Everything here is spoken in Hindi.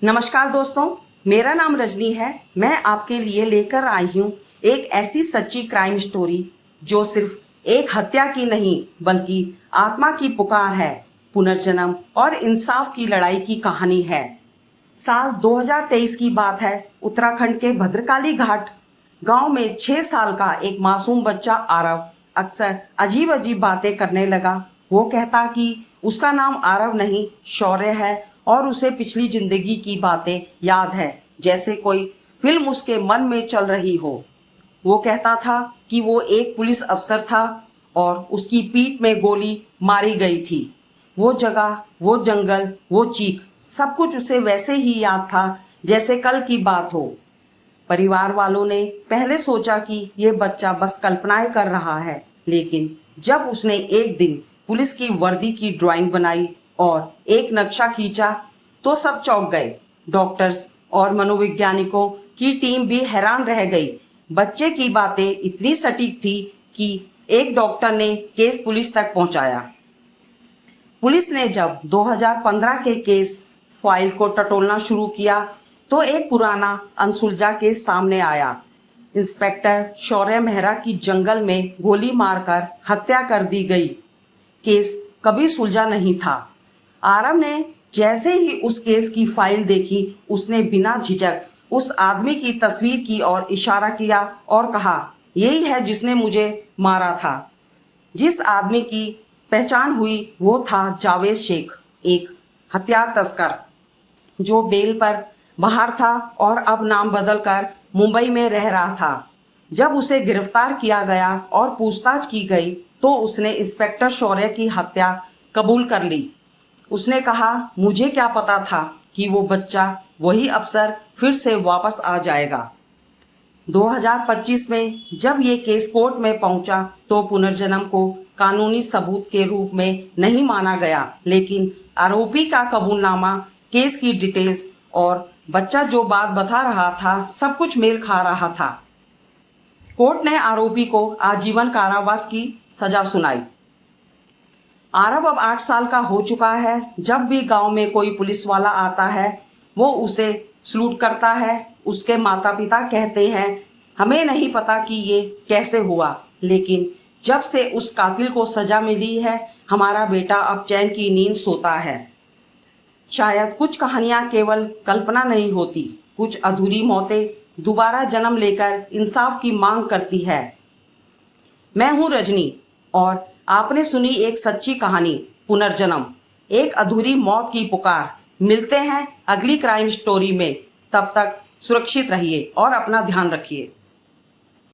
नमस्कार दोस्तों, मेरा नाम रजनी है। मैं आपके लिए लेकर आई हूँ एक ऐसी सच्ची क्राइम स्टोरी जो सिर्फ एक हत्या की नहीं बल्कि आत्मा की पुकार है, पुनर्जन्म और इंसाफ की लड़ाई की कहानी है। साल 2023 की बात है। उत्तराखंड के भद्रकाली घाट गांव में 6 साल का एक मासूम बच्चा आरव अक्सर अजीब अजीब बातें करने लगा। वो कहता कि उसका नाम आरव नहीं, शौर्य है और उसे पिछली जिंदगी की बातें याद है, जैसे कोई फिल्म उसके मन में चल रही हो। वो कहता था कि वो एक पुलिस अफसर था और उसकी पीठ में गोली मारी गई थी। वो जगह, वो जंगल, वो चीख, सब कुछ उसे वैसे ही याद था जैसे कल की बात हो। परिवार वालों ने पहले सोचा कि ये बच्चा बस कल्पनाएं कर रहा है, लेकिन जब उसने एक दिन पुलिस की वर्दी की ड्राइंग बनाई और एक नक्शा खींचा तो सब चौंक गए। डॉक्टर्स और मनोवैज्ञानिकों की टीम भी हैरान रह गई। बच्चे की बातें इतनी सटीक थी कि एक डॉक्टर ने केस पुलिस तक पहुंचाया। पुलिस ने जब 2015 के केस फाइल को टटोलना शुरू किया तो एक पुराना अनसुलझा केस सामने आया। इंस्पेक्टर शौर्य मेहरा की जंगल में गोली मारकर हत्या कर दी गई। केस कभी सुलझा नहीं था। आरव ने जैसे ही उस केस की फाइल देखी, उसने बिना झिझक उस आदमी की तस्वीर की और इशारा किया और कहा, यही है जिसने मुझे मारा था। जिस आदमी की पहचान हुई वो था जावेद शेख, एक हथियार तस्कर जो बेल पर बाहर था और अब नाम बदलकर मुंबई में रह रहा था। जब उसे गिरफ्तार किया गया और पूछताछ की गई तो उसने इंस्पेक्टर शौर्य की हत्या कबूल कर ली। उसने कहा, मुझे क्या पता था कि वो बच्चा, वही अफसर फिर से वापस आ जाएगा। 2025 में जब ये केस कोर्ट में पहुंचा तो पुनर्जन्म को कानूनी सबूत के रूप में नहीं माना गया, लेकिन आरोपी का कबूलनामा, केस की डिटेल्स और बच्चा जो बात बता रहा था, सब कुछ मेल खा रहा था। कोर्ट ने आरोपी को आजीवन कारावास की सजा सुनाई। आरव अब 8 साल का हो चुका है। जब भी गांव में कोई पुलिस वाला आता है वो उसे सलूट करता है। उसके माता पिता कहते हैं, हमें नहीं पता कि ये कैसे हुआ, लेकिन जब से उस कातिल को सजा मिली है हमारा बेटा अब चैन की नींद सोता है। शायद कुछ कहानियां केवल कल्पना नहीं होती, कुछ अधूरी मौतें दोबारा जन्म लेकर इंसाफ की मांग करती है। मैं हूं रजनी और आपने सुनी एक सच्ची कहानी, पुनर्जन्म, एक अधूरी मौत की पुकार। मिलते हैं अगली क्राइम स्टोरी में। तब तक सुरक्षित रहिए और अपना ध्यान रखिए।